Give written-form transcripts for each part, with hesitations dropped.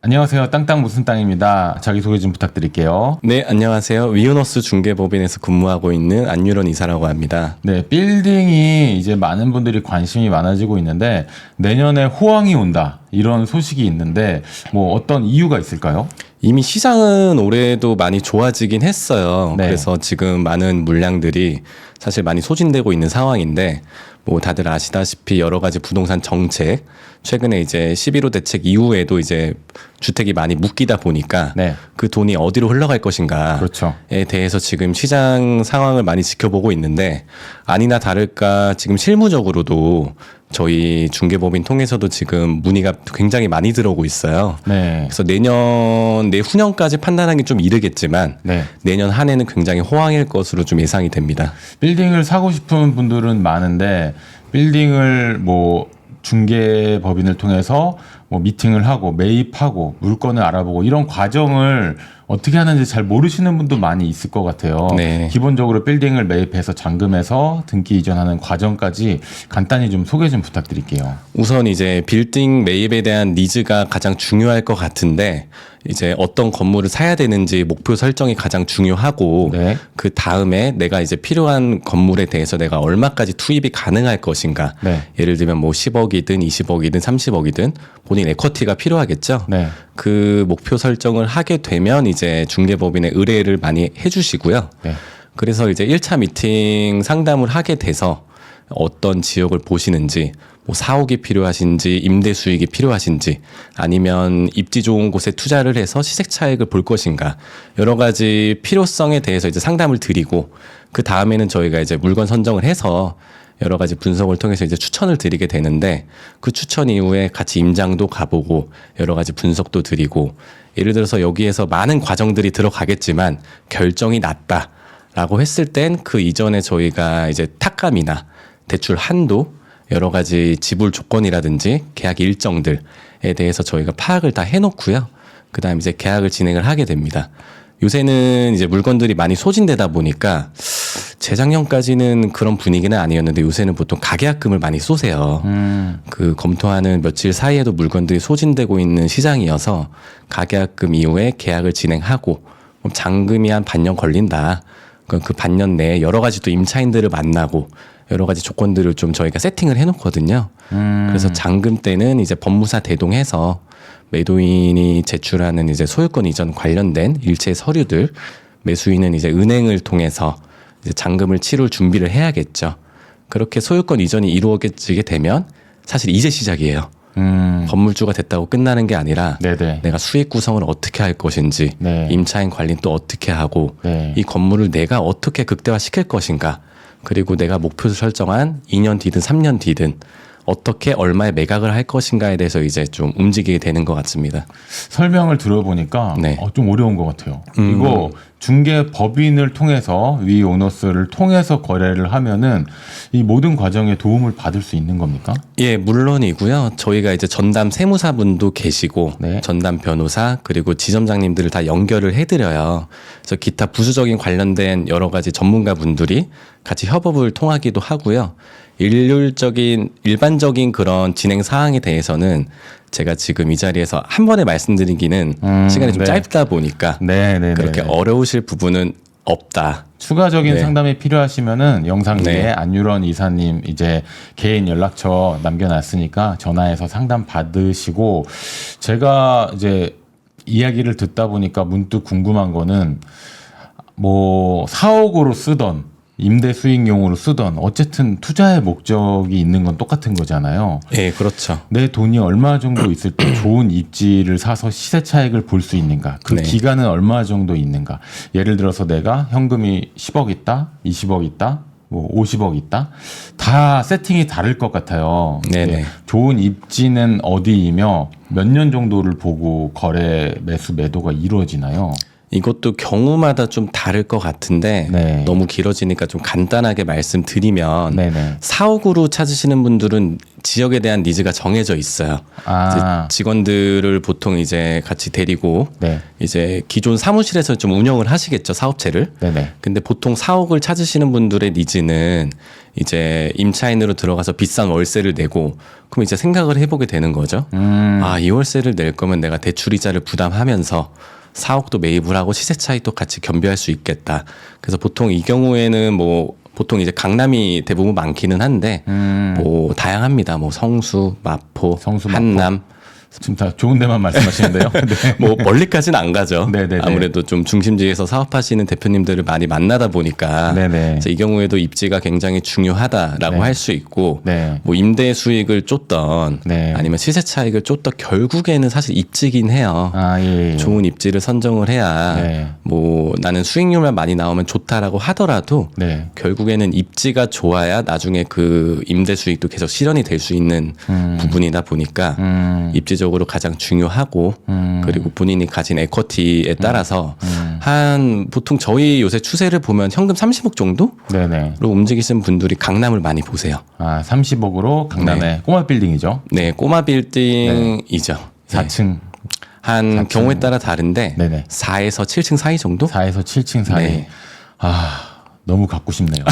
안녕하세요. 땅땅 무슨 땅입니다. 자기소개 좀 부탁드릴게요. 네, 안녕하세요. 위너스 중개법인에서 근무하고 있는 안유런 이사라고 합니다. 네, 빌딩이 이제 많은 분들이 관심이 많아지고 있는데 내년에 호황이 온다 이런 소식이 있는데 뭐 어떤 이유가 있을까요? 이미 시장은 올해도 많이 좋아지긴 했어요. 네. 그래서 지금 많은 물량들이 사실 많이 소진되고 있는 상황인데 뭐 다들 아시다시피 여러 가지 부동산 정책, 최근에 이제 11호 대책 이후에도 이제 주택이 많이 묶이다 보니까 네. 그 돈이 어디로 흘러갈 것인가에 그렇죠. 대해서 지금 시장 상황을 많이 지켜보고 있는데 아니나 다를까 지금 실무적으로도 저희 중개법인 통해서도 지금 문의가 굉장히 많이 들어오고 있어요. 네. 그래서 내후년까지 판단하기 좀 이르겠지만 네. 내년 한 해는 굉장히 호황일 것으로 좀 예상이 됩니다. 빌딩을 사고 싶은 분들은 많은데 빌딩을 뭐 중개법인을 통해서 뭐 미팅을 하고 매입하고 물건을 알아보고 이런 과정을 어떻게 하는지 잘 모르시는 분도 많이 있을 것 같아요. 네. 기본적으로 빌딩을 매입해서 잔금해서 등기 이전하는 과정까지 간단히 좀 소개 좀 부탁드릴게요. 우선 이제 빌딩 매입에 대한 니즈가 가장 중요할 것 같은데 이제 어떤 건물을 사야 되는지 목표 설정이 가장 중요하고 네. 그 다음에 내가 이제 필요한 건물에 대해서 내가 얼마까지 투입이 가능할 것인가. 네. 예를 들면 뭐 10억이든 20억이든 30억이든 본인 에쿼티가 필요하겠죠. 네. 그 목표 설정을 하게 되면 이제 중개법인에 의뢰를 많이 해주시고요. 네. 그래서 이제 1차 미팅 상담을 하게 돼서 어떤 지역을 보시는지 뭐 사옥이 필요하신지 임대 수익이 필요하신지 아니면 입지 좋은 곳에 투자를 해서 시세 차익을 볼 것인가 여러 가지 필요성에 대해서 이제 상담을 드리고 그 다음에는 저희가 이제 물건 선정을 해서 여러 가지 분석을 통해서 이제 추천을 드리게 되는데 그 추천 이후에 같이 임장도 가보고 여러 가지 분석도 드리고 예를 들어서 여기에서 많은 과정들이 들어가겠지만 결정이 났다라고 했을 땐 그 이전에 저희가 이제 탁감이나 대출 한도 여러 가지 지불 조건이라든지 계약 일정들에 대해서 저희가 파악을 다 해놓고요. 그다음 이제 계약을 진행을 하게 됩니다. 요새는 이제 물건들이 많이 소진되다 보니까 재작년까지는 그런 분위기는 아니었는데 요새는 보통 가계약금을 많이 쏘세요. 그 검토하는 며칠 사이에도 물건들이 소진되고 있는 시장이어서 가계약금 이후에 계약을 진행하고 잔금이 한 반년 걸린다. 그 반년 내에 여러 가지 또 임차인들을 만나고 여러 가지 조건들을 좀 저희가 세팅을 해놓거든요. 그래서 잔금 때는 이제 법무사 대동해서 매도인이 제출하는 이제 소유권 이전 관련된 일체 서류들, 매수인은 이제 은행을 통해서 이제 잔금을 치룰 준비를 해야겠죠. 그렇게 소유권 이전이 이루어지게 되면 사실 이제 시작이에요. 건물주가 됐다고 끝나는 게 아니라 네네. 내가 수익 구성을 어떻게 할 것인지 네. 임차인 관리는 또 어떻게 하고 네. 이 건물을 내가 어떻게 극대화시킬 것인가 그리고 내가 목표를 설정한 2년 뒤든 3년 뒤든 어떻게 얼마에 매각을 할 것인가에 대해서 이제 좀 움직이게 되는 것 같습니다. 설명을 들어보니까 네. 좀 어려운 것 같아요. 이거 중개법인을 통해서 위 오너스를 통해서 거래를 하면은 이 모든 과정에 도움을 받을 수 있는 겁니까? 예, 물론이고요. 저희가 이제 전담 세무사분도 계시고 네. 전담 변호사 그리고 지점장님들을 다 연결을 해드려요. 그래서 기타 부수적인 관련된 여러 가지 전문가분들이 같이 협업을 통하기도 하고요. 일반적인 그런 진행 사항에 대해서는 제가 지금 이 자리에서 한 번에 말씀드리기는 시간이 좀 네. 짧다 보니까 네네네. 그렇게 어려우실 부분은 없다. 추가적인 네. 상담이 필요하시면은 영상 위에 네. 안유런 이사님 이제 개인 연락처 남겨놨으니까 전화해서 상담 받으시고 제가 이제 이야기를 듣다 보니까 문득 궁금한 거는 뭐 사옥으로 쓰던 임대 수익용으로 쓰던 어쨌든 투자의 목적이 있는 건 똑같은 거잖아요. 예, 그렇죠. 내 돈이 얼마 정도 있을 때 좋은 입지를 사서 시세 차익을 볼 수 있는가? 그 네. 기간은 얼마 정도 있는가? 예를 들어서 내가 현금이 10억 있다, 20억 있다, 뭐 50억 있다. 다 세팅이 다를 것 같아요. 네네. 예, 좋은 입지는 어디이며 몇 년 정도를 보고 거래, 매수, 매도가 이루어지나요? 이것도 경우마다 좀 다를 것 같은데 네. 너무 길어지니까 좀 간단하게 말씀드리면 네네. 사옥으로 찾으시는 분들은 지역에 대한 니즈가 정해져 있어요. 이제 직원들을 보통 이제 같이 데리고 네. 이제 기존 사무실에서 좀 운영을 하시겠죠, 사업체를. 네네. 근데 보통 사옥을 찾으시는 분들의 니즈는 이제 임차인으로 들어가서 비싼 월세를 내고 그럼 이제 생각을 해보게 되는 거죠. 아, 이 월세를 낼 거면 내가 대출이자를 부담하면서 사옥도 매입을 하고 시세 차익도 같이 겸비할 수 있겠다. 그래서 보통 이 경우에는 뭐 보통 이제 강남이 대부분 많기는 한데 뭐 다양합니다. 뭐 성수, 마포, 성수, 한남. 지금 다 좋은 데만 말씀하시는데요. 네. 뭐 멀리까지는 안 가죠. 네네네. 아무래도 좀 중심지에서 사업하시는 대표님들을 많이 만나다 보니까 네네. 그래서 이 경우에도 입지가 굉장히 중요하다라고 네. 할 수 있고 네. 뭐 임대 수익을 쫓던 네. 아니면 시세 차익을 쫓던 결국에는 사실 입지긴 해요. 아, 예. 좋은 입지를 선정을 해야 네. 뭐 나는 수익률만 많이 나오면 좋다라고 하더라도 네. 결국에는 입지가 좋아야 나중에 그 임대 수익도 계속 실현이 될 수 있는 부분이다 보니까 입지적으로 가장 중요하고 그리고 본인이 가진 에쿼티에 따라서 한 보통 저희 요새 추세를 보면 현금 30억 정도로 네네. 움직이시는 분들이 강남을 많이 보세요. 아, 30억으로 강남의 꼬마 빌딩이죠. 네, 꼬마 빌딩이죠. 네. 4층. 한 4층. 경우에 따라 다른데 네네. 4에서 7층 사이 정도? 4에서 7층 사이. 네. 아, 너무 갖고 싶네요.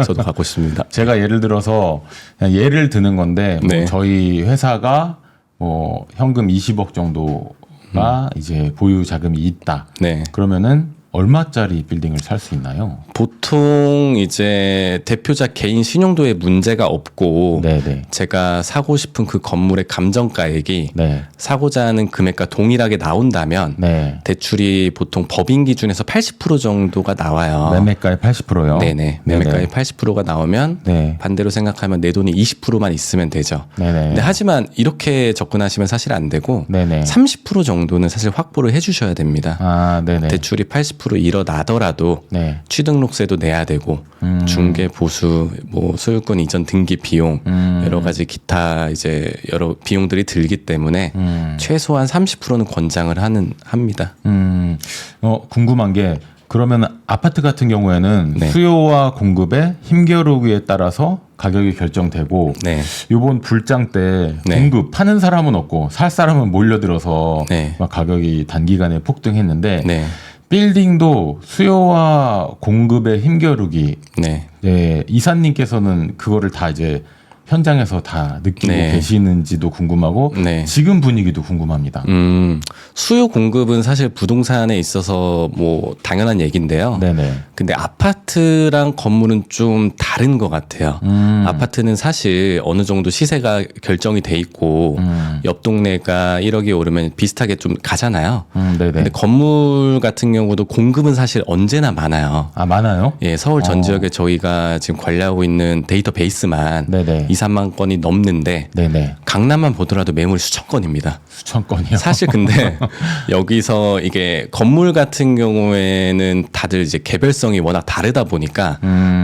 저도 갖고 싶습니다. 제가 예를 들어서 그냥 예를 드는 건데 뭐 네. 저희 회사가 뭐 현금 20억 정도가 이제 보유 자금이 있다. 네. 그러면은 얼마짜리 빌딩을 살 수 있나요? 보통 이제 대표자 개인 신용도에 문제가 없고 네네. 제가 사고 싶은 그 건물의 감정가액이 네. 사고자 하는 금액과 동일하게 나온다면 네. 대출이 보통 법인 기준에서 80% 정도가 나와요. 매매가의 80%요? 네네. 매매가의 80%가 나오면 네. 반대로 생각하면 내 돈이 20%만 있으면 되죠. 네네. 근데 하지만 이렇게 접근하시면 사실 안 되고 네네. 30% 정도는 사실 확보를 해주셔야 됩니다. 아, 네네. 대출이 80% 일어나더라도 네. 취등록세도 내야 되고 중개 보수 뭐 소유권 이전 등기 비용 여러 가지 기타 이제 여러 비용들이 들기 때문에 최소한 30%는 권장을 합니다. 궁금한 게 그러면 아파트 같은 경우에는 네. 수요와 공급의 힘겨루기에 따라서 가격이 결정되고 네. 요번 불장 때 네. 공급 파는 사람은 없고 살 사람은 몰려들어서 네. 막 가격이 단기간에 폭등했는데 네. 빌딩도 수요와 공급의 힘겨루기. 네. 네, 이사님께서는 그거를 다 이제 현장에서 다 느끼고 네. 계시는지도 궁금하고 네. 지금 분위기도 궁금합니다. 수요 공급은 사실 부동산에 있어서 뭐 당연한 얘기인데요. 네네. 근데 아파트랑 건물은 좀 다른 것 같아요. 아파트는 사실 어느 정도 시세가 결정이 돼 있고 옆 동네가 1억이 오르면 비슷하게 좀 가잖아요. 네네. 근데 건물 같은 경우도 공급은 사실 언제나 많아요. 아, 많아요? 예, 서울 전 지역에 저희가 지금 관리하고 있는 데이터베이스만 네네. 2, 3만 건이 넘는데 네네. 강남만 보더라도 매물이 수천 건입니다. 수천 건이요. 사실 근데 여기서 이게 건물 같은 경우에는 다들 이제 개별성이 워낙 다르다 보니까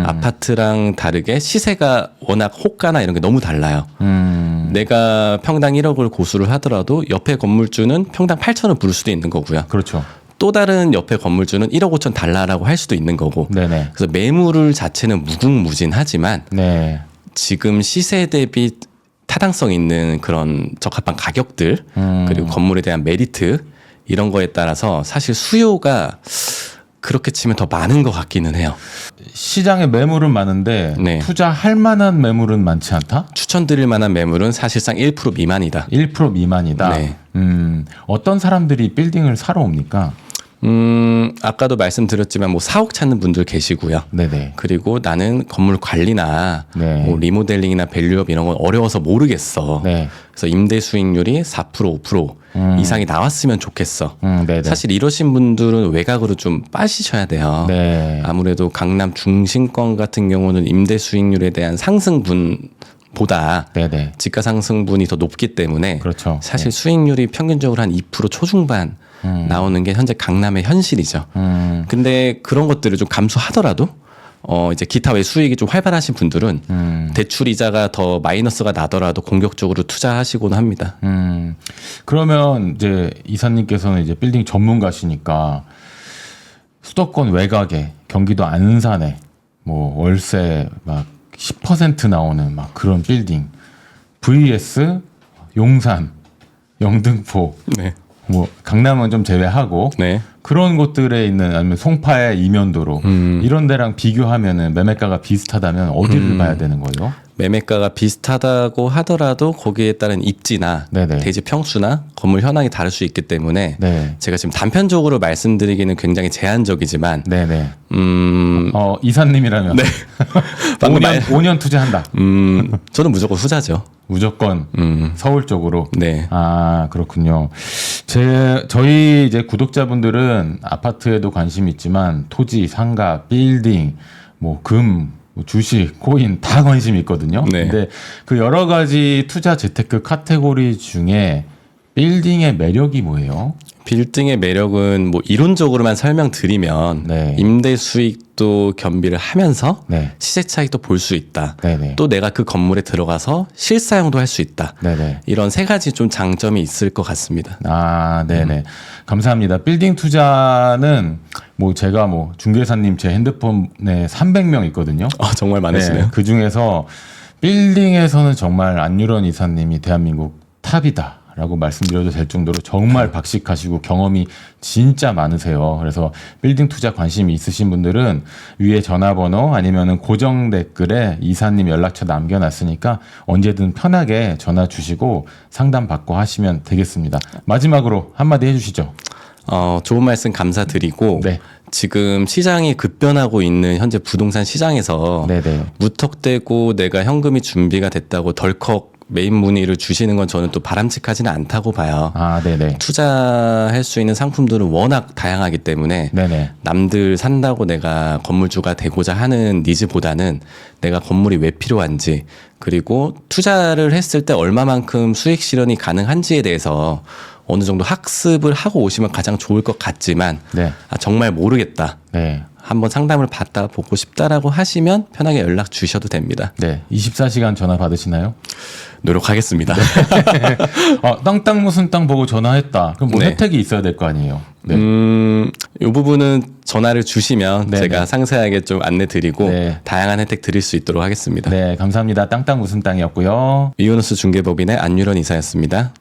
아파트랑 다르게 시세가 워낙 호가나 이런 게 너무 달라요. 내가 평당 1억을 고수를 하더라도 옆에 건물주는 평당 8천을 부를 수도 있는 거고요. 그렇죠. 또 다른 옆에 건물주는 1억 5천 달라라고 할 수도 있는 거고. 네네. 그래서 매물 자체는 무궁무진하지만 네. 지금 시세 대비 타당성 있는 그런 적합한 가격들 그리고 건물에 대한 메리트 이런 거에 따라서 사실 수요가 그렇게 치면 더 많은 것 같기는 해요. 시장에 매물은 많은데 네. 투자할 만한 매물은 많지 않다? 추천드릴 만한 매물은 사실상 1% 미만이다. 1% 미만이다. 네. 어떤 사람들이 빌딩을 사러 옵니까? 아까도 말씀드렸지만 뭐 사옥 찾는 분들 계시고요. 네네. 그리고 나는 건물 관리나 네. 뭐 리모델링이나 밸류업 이런 건 어려워서 모르겠어. 네. 그래서 임대 수익률이 4% 5% 이상이 나왔으면 좋겠어. 네네. 사실 이러신 분들은 외곽으로 좀 빠지셔야 돼요. 네. 아무래도 강남 중심권 같은 경우는 임대 수익률에 대한 상승분보다 네네. 지가 상승분이 더 높기 때문에 그렇죠. 사실 수익률이 평균적으로 한 2% 초중반 나오는 게 현재 강남의 현실이죠. 근데 그런 것들을 좀 감수하더라도 이제 기타 외 수익이 좀 활발하신 분들은 대출 이자가 더 마이너스가 나더라도 공격적으로 투자하시곤 합니다. 그러면 이제 이사님께서는 이제 빌딩 전문가시니까 수도권 외곽에 경기도 안산에 뭐 월세 막 10% 나오는 막 그런 빌딩 vs 용산, 영등포, 네. 뭐 강남은 좀 제외하고 네. 그런 곳들에 있는 아니면 송파의 이면도로 이런 데랑 비교하면은 매매가가 비슷하다면 어디를 봐야 되는 거예요? 매매가가 비슷하다고 하더라도 거기에 따른 입지나 네네. 대지 평수나 건물 현황이 다를 수 있기 때문에 네. 제가 지금 단편적으로 말씀드리기는 굉장히 제한적이지만 네네. 이사님이라면 방금 5년 투자한다. 저는 무조건 후자죠. 무조건 서울 쪽으로. 네. 아 그렇군요. 저희 이제 구독자분들은 아파트에도 관심이 있지만 토지, 상가, 빌딩, 뭐 주식, 코인 다 관심이 있거든요. 네. 근데 그 여러 가지 투자 재테크 카테고리 중에 빌딩의 매력이 뭐예요? 빌딩의 매력은 뭐 이론적으로만 설명드리면 네. 임대 수익도 겸비를 하면서 네. 시세 차익도 볼 수 있다. 네네. 또 내가 그 건물에 들어가서 실사용도 할 수 있다. 네네. 이런 세 가지 좀 장점이 있을 것 같습니다. 아, 네네. 감사합니다. 빌딩 투자는 제가 중개사님 제 핸드폰에 300명 있거든요. 정말 많으시네요. 그 중에서 빌딩에서는 정말 안유런 이사님이 대한민국 탑이다. 라고 말씀드려도 될 정도로 정말 박식하시고 경험이 진짜 많으세요. 그래서 빌딩 투자 관심이 있으신 분들은 위에 전화번호 아니면은 고정 댓글에 이사님 연락처 남겨놨으니까 언제든 편하게 전화 주시고 상담 받고 하시면 되겠습니다. 마지막으로 한마디 해주시죠. 좋은 말씀 감사드리고 네. 지금 시장이 급변하고 있는 현재 부동산 시장에서 네네. 무턱대고 내가 현금이 준비가 됐다고 덜컥 메인 문의를 주시는 건 저는 또 바람직하지는 않다고 봐요. 아, 네네. 투자할 수 있는 상품들은 워낙 다양하기 때문에 네네. 남들 산다고 내가 건물주가 되고자 하는 니즈보다는 내가 건물이 왜 필요한지 그리고 투자를 했을 때 얼마만큼 수익 실현이 가능한지에 대해서 어느 정도 학습을 하고 오시면 가장 좋을 것 같지만 네. 정말 모르겠다. 네. 한번 상담을 받아보고 싶다라고 하시면 편하게 연락 주셔도 됩니다. 네. 24시간 전화 받으시나요? 노력하겠습니다. 땅 무슨 땅 보고 전화했다. 그럼 네. 혜택이 있어야 될 거 아니에요? 네. 이 부분은 전화를 주시면 네네. 제가 상세하게 좀 안내 드리고 네. 다양한 혜택 드릴 수 있도록 하겠습니다. 네, 감사합니다. 땅 무슨 땅이었고요. 이윤호스 중개법인의 안유런 이사였습니다.